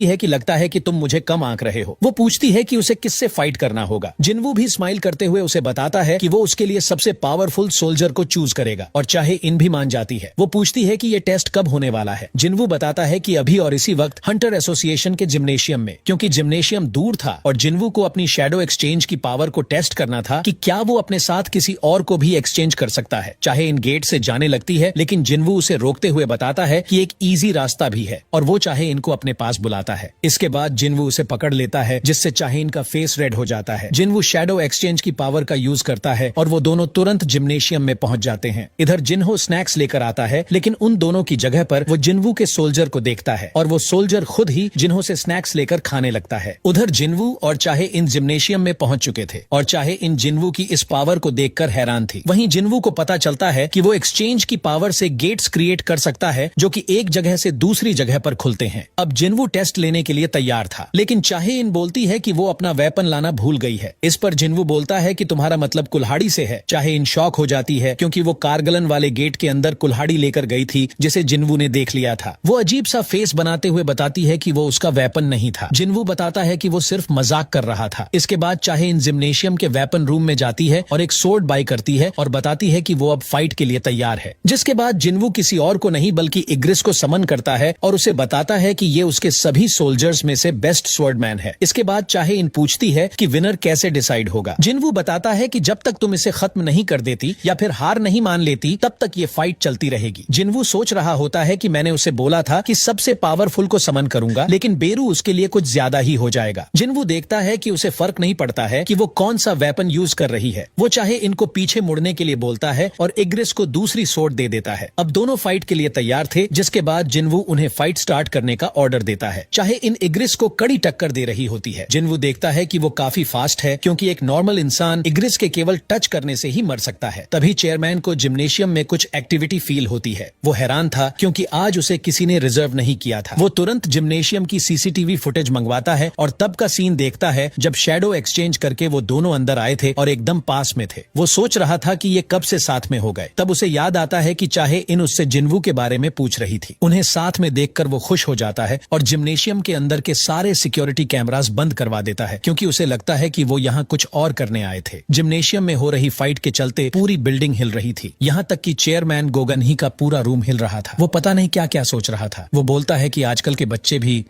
है कि लगता है कि तुम मुझे कम आंक रहे हो। वो पूछती है कि उसे किससे फाइट करना होगा। जिनवू भी स्माइल करते हुए उसे बताता है कि वो उसके लिए सबसे पावरफुल सोल्जर को चूज करेगा और चाहे इन भी मान जाती है। वो पूछती है कि ये टेस्ट कब होने वाला है। जिनवू बताता है कि अभी और इसी वक्त हंटर एसोसिएशन के जिम्नेशियम में, क्योंकि जिम्नेशियम दूर था और जिनवू को अपनी शैडो एक्सचेंज की पावर को टेस्ट करना था कि क्या वो अपने साथ किसी और को भी एक्सचेंज कर सकता है। चाहे इन गेट से जाने लगती है, लेकिन जिनवू उसे रोकते हुए बताता है कि एक इजी रास्ता भी है और वो चाहे इनको अपने पास बुलाता है। इसके बाद जिनवू उसे पकड़ लेता है, जिससे चाहीन का फेस रेड हो जाता है। जिनवू शैडो एक्सचेंज की पावर का यूज करता है और वो दोनों तुरंत जिम्नेशियम में पहुंच जाते हैं। इधर जिन्हो स्नैक्स लेकर आता है, लेकिन उन दोनों की जगह पर वो जिनवू के सोल्जर को देखता है और वो सोल्जर खुद ही जिन्हो से स्नैक्स लेकर खाने लगता है। उधर जिनवू और चाहे इन जिम्नेशियम में पहुंच चुके थे और चाहे इन जिनवू की इस पावर को देखकर हैरान थी। वहीं जिनवू को पता चलता है कि वो एक्सचेंज की पावर से गेट्स क्रिएट कर सकता है जो कि एक जगह से दूसरी जगह पर खुलते हैं। अब जिनवू टेस्ट लेने के लिए तैयार था, लेकिन चाहे इन बोलती है कि वो अपना वेपन लाना भूल गई है। इस पर जिनवू बोलता है कि तुम्हारा मतलब कुल्हाड़ी से है। चाहे इन शॉक हो जाती है क्योंकि वो कारगलन वाले गेट के अंदर कुल्हाड़ी लेकर गई थी जिसे जिनवू ने देख लिया था। वो अजीब सा फेस बनाते हुए बताती है कि वो उसका वेपन नहीं था। जिनवू बताता है कि वो सिर्फ मजाक कर रहा था। इसके बाद चाहे इन जिम्नेशियम के वेपन रूम में जाती है और एक सोर्ड बाय करती है और बताती है कि वो अब फाइट के लिए तैयार है। जिसके बाद जिनवू किसी और को नहीं बल्कि इग्रिस को समन करता है और उसे बताता है कि ये उसके सभी सोल्जर्स में से बेस्ट स्वॉर्डमैन है। इसके बाद चाहे इन पूछती है कि विनर कैसे डिसाइड होगा। जिनवू बताता है कि जब तक तुम इसे खत्म नहीं कर देती या फिर हार नहीं मान लेती तब तक ये फाइट चलती रहेगी। जिनवू सोच रहा होता है कि मैंने उसे बोला था कि सबसे पावरफुल को समन करूंगा, लेकिन बेरू उसके लिए कुछ ज्यादा ही हो जाएगा। जिनवू देखता है कि उसे फर्क नहीं पड़ता है कि वो कौन सा वेपन यूज कर रही है। वो चाहे इनको पीछे मुड़ने के लिए बोलता है और इग्रिस को दूसरी सोर्ड दे देता है। अब दोनों फाइट के लिए तैयार थे, जिसके बाद जिनवू उन्हें फाइट स्टार्ट करने का ऑर्डर देता है। चाहे इन इग्रिस को कड़ी टक्कर दे रही होती है। जिनवू देखता है कि वो काफी फास्ट है, क्योंकि एक नॉर्मल इंसान इग्रिस के केवल टच करने से ही मर सकता है। तभी चेयरमैन को जिम्नेशियम में कुछ एक्टिविटी फील होती है। वो हैरान था क्योंकि आज उसे किसी ने रिजर्व नहीं किया था। वो तुरंत जिम्नेशियम की सीसीटीवी फुटेज मंगवाता है और तब का सीन देखता है जब शैडो एक्सचेंज करके वो दोनों अंदर आए थे और एकदम पास में थे। वो सोच रहा था कि ये कब से साथ में हो गए। तब उसे याद आता है कि चाहे इन उससे जिनवू के बारे में पूछ रही थी। उन्हें साथ में देखकर वो खुश हो जाता है और जिम्नेशियम के अंदर के सारे सिक्योरिटी कैमरास बंद करवा देता है, क्योंकि उसे लगता है कि वो यहाँ कुछ और करने आए थे। जिम्नेशियम में हो रही फाइट के चलते पूरी बिल्डिंग हिल रही थी, यहाँ तक कि चेयरमैन गोगनही का पूरा रूम हिल रहा था। वो पता नहीं क्या क्या सोच रहा था। वो बोलता है कि आजकल के बच्चे भी।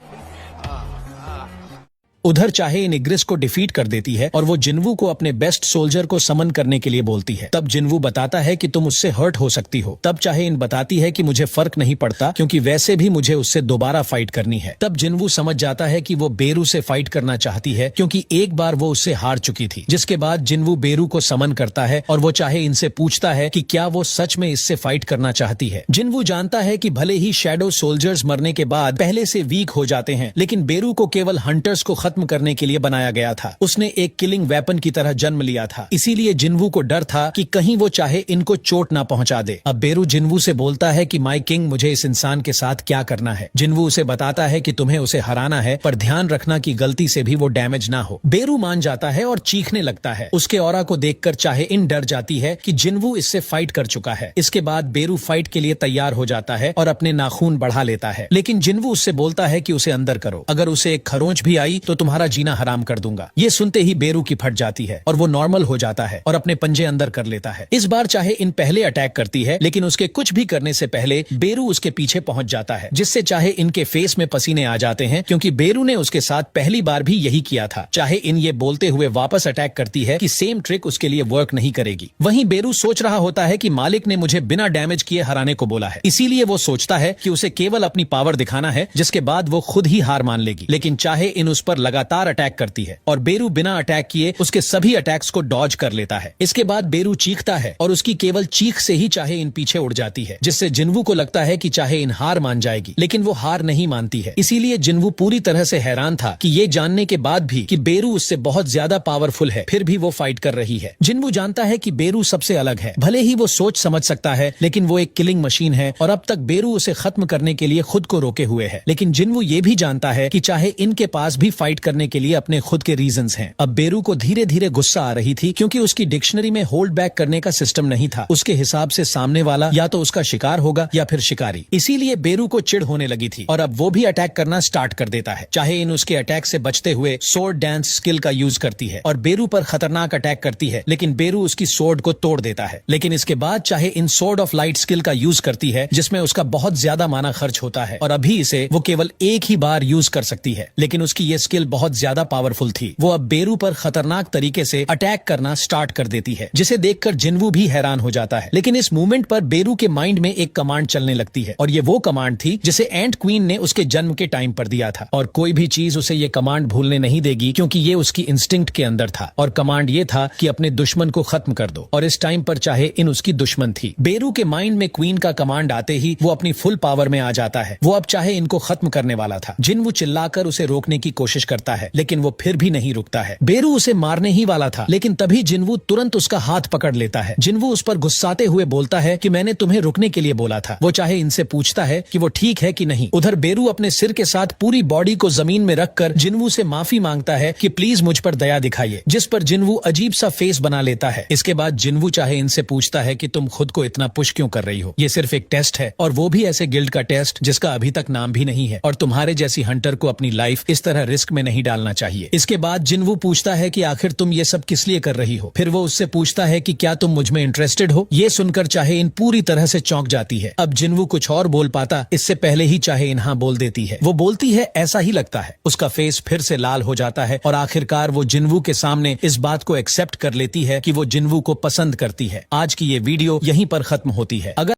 उधर चाहे इन इग्रिस को डिफीट कर देती है और वो जिनवू को अपने बेस्ट सोल्जर को समन करने के लिए बोलती है। तब जिनवू बताता है कि तुम उससे हर्ट हो सकती हो। तब चाहे इन बताती है कि मुझे फर्क नहीं पड़ता, क्योंकि वैसे भी मुझे उससे दोबारा फाइट करनी है। तब जिनवू समझ जाता है कि वो बेरू से फाइट करना चाहती है, क्योंकि एक बार वो उससे हार चुकी थी। जिसके बाद जिनवू बेरू को समन करता है और वो चाहे इनसे पूछता है कि क्या वो सच में इससे फाइट करना चाहती है। जिनवू जानता है कि भले ही शैडो सोल्जर्स मरने के बाद पहले से वीक हो जाते हैं, लेकिन बेरू को केवल हंटर्स को खत्म करने के लिए बनाया गया था। उसने एक किलिंग वेपन की तरह जन्म लिया था। इसीलिए जिनवू को डर था कि कहीं वो चाहे इनको चोट ना पहुंचा दे। अब बेरू जिनवू से बोलता है कि माय किंग, मुझे इस इंसान के साथ क्या करना है। जिनवू उसे बताता है कि तुम्हें उसे हराना है, पर ध्यान रखना कि गलती से भी वो डैमेज ना हो। बेरू मान जाता है और चीखने लगता है। उसके ऑरा को देखकर चाहे इन डर जाती है कि जिनवू इससे फाइट कर चुका है। इसके बाद बेरू फाइट के लिए तैयार हो जाता है और अपने नाखून बढ़ा लेता है, लेकिन जिनवू उससे बोलता है कि उसे अंदर करो। अगर उसे एक खरोंच भी आई तो तुम्हारा जीना हराम कर दूंगा। ये सुनते ही बेरू की फट जाती है और वो नॉर्मल हो जाता है और अपने पंजे अंदर कर लेता है। इस बार चाहे इन पहले अटैक करती है, लेकिन उसके कुछ भी करने से पहले बेरू उसके पीछे पहुंच जाता है, जिससे चाहे इनके फेस में पसीने आ जाते हैं, क्योंकि बेरू ने उसके साथ पहली बार भी यही किया था। चाहे इन ये बोलते हुए वापस अटैक करती है कि सेम ट्रिक उसके लिए वर्क नहीं करेगी। वहीं बेरू सोच रहा होता है कि मालिक ने मुझे बिना डैमेज किए हराने को बोला है, इसीलिए वो सोचता है कि उसे केवल अपनी पावर दिखाना है, जिसके बाद वो खुद ही हार मान लेगी। लेकिन चाहे इन उस पर लगातार अटैक करती है और बेरू बिना अटैक किए उसके सभी अटैक्स को डॉज कर लेता है। इसके बाद बेरू चीखता है और उसकी केवल चीख से ही चाहे इन पीछे उड़ जाती है, जिससे जिनवू को लगता है कि चाहे इन हार मान जाएगी, लेकिन वो हार नहीं मानती है। इसीलिए जिनवू पूरी तरह से हैरान था कि ये जानने के बाद भी कि बेरू उससे बहुत ज्यादा पावरफुल है, फिर भी वो फाइट कर रही है। जिनवू जानता है कि बेरू सबसे अलग है। भले ही वो सोच समझ सकता है, लेकिन वो एक किलिंग मशीन है और अब तक बेरू उसे खत्म करने के लिए खुद को रोके हुए है। लेकिन जिनवू ये भी जानता है कि चाहे इनके पास भी फाइट करने के लिए अपने खुद के रीजंस हैं। अब बेरू को धीरे धीरे गुस्सा आ रही थी क्योंकि उसकी डिक्शनरी में होल्ड बैक करने का सिस्टम नहीं था। उसके हिसाब से सामने वाला या तो उसका शिकार होगा या फिर शिकारी। इसीलिए बेरू को चिढ़ होने लगी थी और अब वो भी अटैक करना स्टार्ट कर देता है। चाहे इन उसके अटैक से बचते हुए सोर्ड डांस स्किल का यूज करती है और बेरू पर खतरनाक अटैक करती है, लेकिन बेरू उसकी सोर्ड को तोड़ देता है। लेकिन इसके बाद चाहे इन सोर्ड ऑफ लाइट स्किल का यूज करती है जिसमें उसका बहुत ज्यादा माना खर्च होता है और अभी इसे वो केवल एक ही बार यूज कर सकती है, लेकिन उसकी ये स्किल बहुत ज्यादा पावरफुल थी। वो अब बेरू पर खतरनाक तरीके से अटैक करना स्टार्ट कर देती है जिसे देखकर जिन्वू भी हैरान हो जाता है। लेकिन इस मूवमेंट पर बेरू के माइंड में एक कमांड चलने लगती है और ये वो कमांड थी जिसे एंट क्वीन ने उसके जन्म के टाइम पर दिया था और कोई भी चीज उसे ये कमांड भूलने नहीं देगी क्योंकि ये उसकी इंस्टिंक्ट के अंदर था। और कमांड ये था कि अपने दुश्मन को खत्म कर दो और इस टाइम पर चाहे इन उसकी दुश्मन थी। बेरू के माइंड में क्वीन का कमांड आते ही वो अपनी फुल पावर में आ जाता है। वो अब चाहे इनको खत्म करने वाला था। जिन्वू चिल्लाकर उसे रोकने की कोशिश करता है लेकिन वो फिर भी नहीं रुकता है। बेरू उसे मारने ही वाला था लेकिन तभी जिन्वू तुरंत उसका हाथ पकड़ लेता है। जिन्वू उस पर गुस्साते हुए बोलता है कि मैंने तुम्हें रुकने के लिए बोला था। वो चाहे इनसे पूछता है कि वो ठीक है कि नहीं। उधर बेरू अपने सिर के साथ पूरी बॉडी को जमीन में रखकर जिन्वू से माफी मांगता है कि प्लीज मुझ पर दया दिखाइए, जिस पर जिन्वू अजीब सा फेस बना लेता है। इसके बाद जिन्वू चाहे इनसे पूछता है कि तुम खुद को इतना पुश क्यों कर रही हो, ये सिर्फ एक टेस्ट है और वो भी ऐसे गिल्ड का टेस्ट जिसका अभी तक नाम भी नहीं है और तुम्हारे जैसी हंटर को अपनी लाइफ इस तरह रिस्क में नहीं डालना चाहिए। इसके बाद जिन्वू पूछता है कि आखिर तुम ये सब किस लिए कर रही हो। फिर वो उससे पूछता है कि क्या तुम मुझ में इंटरेस्टेड हो। ये सुनकर चाहे इन पूरी तरह से चौंक जाती है। अब जिन्वू कुछ और बोल पाता इससे पहले ही चाहे इन हाँ बोल देती है। वो बोलती है ऐसा ही लगता है। उसका फेस फिर से लाल हो जाता है और आखिरकार वो जिन्वू के सामने इस बात को एक्सेप्ट कर लेती है कि वो जिन्वू को पसंद करती है। आज की ये वीडियो यहीं पर खत्म होती है। अगर